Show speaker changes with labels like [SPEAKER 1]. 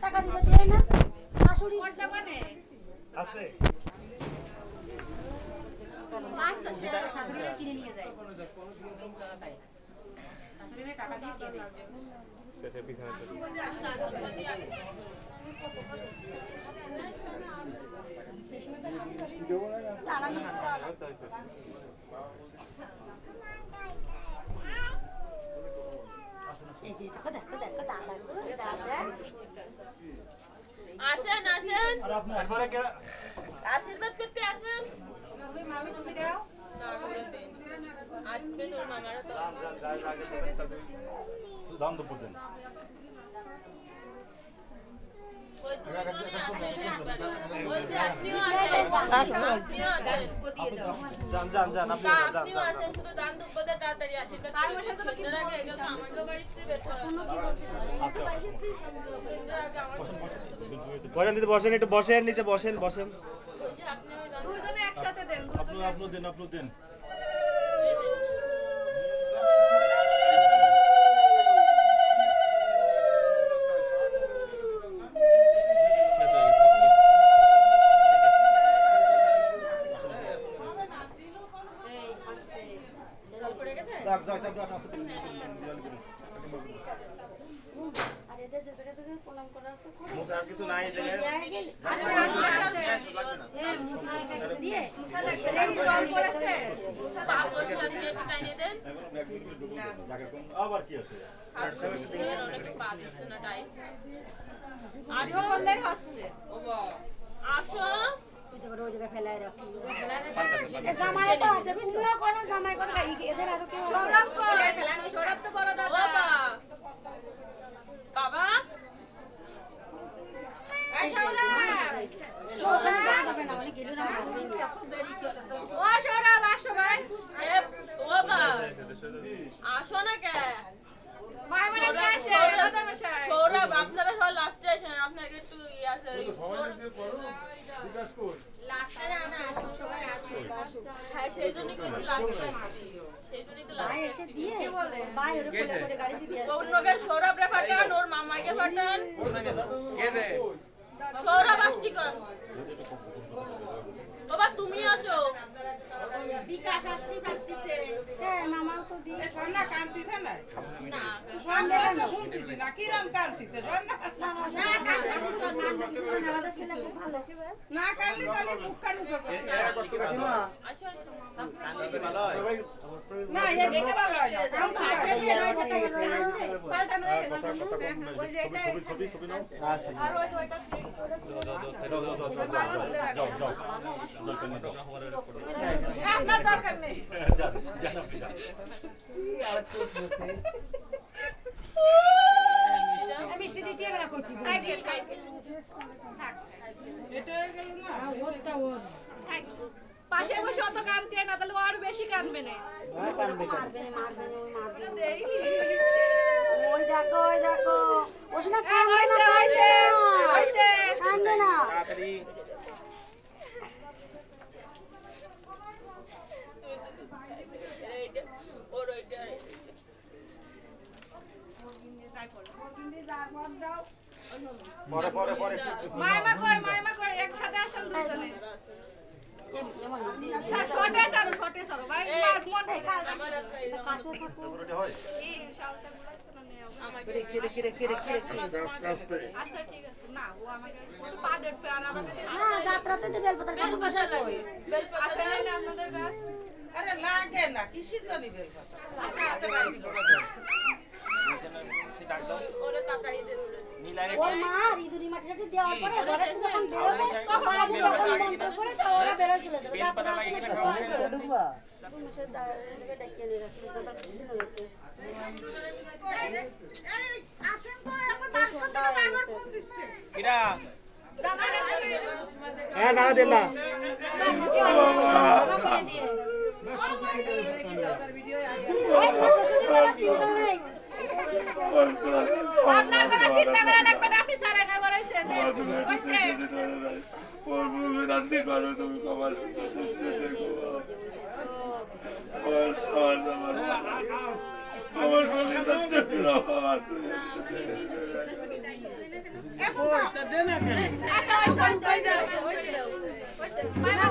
[SPEAKER 1] টাকা দিতে দেয় না শাশুড়ি
[SPEAKER 2] আছে
[SPEAKER 1] মাছ তো শাশুড়ি কিনে নিয়ে যায় শাশুড়ি টাকা দিয়ে কে দেয়
[SPEAKER 2] সেটা পিছনে
[SPEAKER 1] তারা মিষ্টি দাও এই যে দেখো দেখো দেখো দাদা দাদা
[SPEAKER 3] আসেন আসেন
[SPEAKER 2] একবারে কে
[SPEAKER 3] আশীর্বাদ করতে আসেন
[SPEAKER 1] তুমি মামি তুমি দাও
[SPEAKER 3] আসবেন ওর মামারা তো
[SPEAKER 2] দাম তো পড়তেন
[SPEAKER 3] ওই দুজনে আসেন ওই যে আপনিও আসেন আপনিও আসেন
[SPEAKER 2] যান যান যান আপনি যান
[SPEAKER 3] আপনিও আসেন শুধু দান দুব্ব দিয়ে তাড়াতাড়ি আশীর্বাদ করবেন সন্ধ্যার আগে এগুলো তো আমাদের বাড়িতে বের হয় সন্ধ্যার আগে আমার
[SPEAKER 2] বসেন দিদি বসেন একটু বসেন নিচে বসেন বসেন
[SPEAKER 3] বসে আপনি ওই দান
[SPEAKER 4] দুইজনে একসাথে দেন
[SPEAKER 2] আপনি দেন আপনি দেন যাক যাক যাক আপনি
[SPEAKER 1] আর এদের যে জায়গা থেকে প্রণাম করা আছে
[SPEAKER 2] মুসা আর কিছু নাই দেখে
[SPEAKER 1] মুসার কাছে দিয়ে মুসা লাগবে
[SPEAKER 4] জল পড়েছে
[SPEAKER 3] পাপ বসে আপনি একটু টাইনে দেন
[SPEAKER 2] আবার কি আছে
[SPEAKER 3] অনেক পা দিচ্ছে না টাইম
[SPEAKER 4] আজও করলেই হচ্ছে
[SPEAKER 3] আসো
[SPEAKER 1] ওই জায়গায় ফেলায় রাখি জামাই তো আছে তুমিও করো জামাই করো এদের আরো কেউ
[SPEAKER 4] সৌরভ কর সৌরভ তো বড়
[SPEAKER 3] ও
[SPEAKER 4] দাদা
[SPEAKER 3] বাবা
[SPEAKER 4] এই সৌরভ
[SPEAKER 1] ওখানে যাওয়া যাবে না মানে গেলে না
[SPEAKER 4] ও সৌরভ আসো ভাই
[SPEAKER 3] এ ও বাবা আসো না কে
[SPEAKER 4] মায় মানে কে আসে দাদা মশাই
[SPEAKER 3] সৌরভ আপনারা সব লাস্টে আসেন আপনাকে একটু ই আছে
[SPEAKER 4] লাস্টে না আসো সবাই আসো
[SPEAKER 3] হ্যাঁ সেই জন্যই কিন্তু লাস্টে আসছি সেই জন্যই তো
[SPEAKER 1] ভাই
[SPEAKER 3] লাস্টে
[SPEAKER 1] এসে
[SPEAKER 3] আসছি
[SPEAKER 1] দিয়ে বলে ভাই ওরে কোলে করে গাড়িতে দিয়ে আসবে
[SPEAKER 3] অন্যকে সৌরভ রে পাঠান ওর মামাকে পাঠান সৌরভ আসছি কর বাবা তুমি আসো বিকাশ আসতে পারতেছে
[SPEAKER 1] হ্যাঁ মামাও তো দিয়ে
[SPEAKER 5] সোনা কান্তিছে না
[SPEAKER 3] না
[SPEAKER 5] সোনা তো শুনতেছি না কিরম কান্তিছে সোনা
[SPEAKER 1] আমাদের ছেলে খুব ভালো
[SPEAKER 5] না কান্দি তাহলে মুখ কানু চোখে
[SPEAKER 3] আসো আসো
[SPEAKER 5] না এ দেখে ভালো হয় না
[SPEAKER 4] পাল্টানো হয়ে গেছে ওই যে এটা
[SPEAKER 2] ছবি ছবি নাও
[SPEAKER 4] আর ওই ওইটা দিয়ে
[SPEAKER 2] যাও যাও যাও যাও যাও যাও
[SPEAKER 4] আপনার দরকার নেই
[SPEAKER 2] যান যান আপনি যান
[SPEAKER 1] মিষ্টি দিতে হবে না কইছি
[SPEAKER 4] কাইকেল থাক
[SPEAKER 5] এটা হয়ে গেল না
[SPEAKER 4] থাক পাশে বসে অত কানতে না তাহলে ও আরো বেশি কানবে না
[SPEAKER 1] মারবে মারবে ওই মারবে
[SPEAKER 4] দেইনি
[SPEAKER 1] ওই দেখো ওই না
[SPEAKER 4] হইছে হইছে হইছে
[SPEAKER 1] কান্দে না
[SPEAKER 3] ওর ওইটা
[SPEAKER 2] পরে পরে পরে
[SPEAKER 4] মায়মা কই একসাথে আসেন দুজনে হ্যাঁ শর্টে সরো ভাই মন
[SPEAKER 3] আমার একটা এই জামা
[SPEAKER 1] কাছে থাকো
[SPEAKER 2] ওটা হয়
[SPEAKER 4] এই শালটা গুলাছো না নেও
[SPEAKER 3] আমাকে
[SPEAKER 4] আচ্ছা ঠিক আছে না ও আমাকে ও তো পা দেড় আর আমাকে দিয়ে
[SPEAKER 1] না যাত্রাতে তো বেলপাতার
[SPEAKER 3] বেল পাতা লাগে বেল পাতা
[SPEAKER 4] আছে না আপনাদের গাছ
[SPEAKER 5] আরে লাগে না কিসের জন্য বেল পাতা আচ্ছা আচ্ছা ভাই দিব
[SPEAKER 3] ওরে তাড়াতাড়ি দে
[SPEAKER 1] ওর মা ইঁদুরি মাটি টাটি দেওয়ার পরে ঘরে থেকে যখন বেরোবে তখন আগে যখন মন্ত্র করে তো ওরা বেরো চলে যাবে তারপর ঢুকবা মুছে ডাকিয়ে নিয়ে রাখি তারপর দিন হইতে
[SPEAKER 4] আসেন তো এখন আসো তো বারবার ফোন দিচ্ছে
[SPEAKER 2] হ্যাঁ দাঁড়া দেন না
[SPEAKER 4] আপনার কোনো চিন্তা করা লাগবে না আপনি সারাই না বলেছেন হইছে
[SPEAKER 2] আমার
[SPEAKER 4] আচ্ছা, ওই যাও, ওই যাও, ওই যাও, ওই যাও।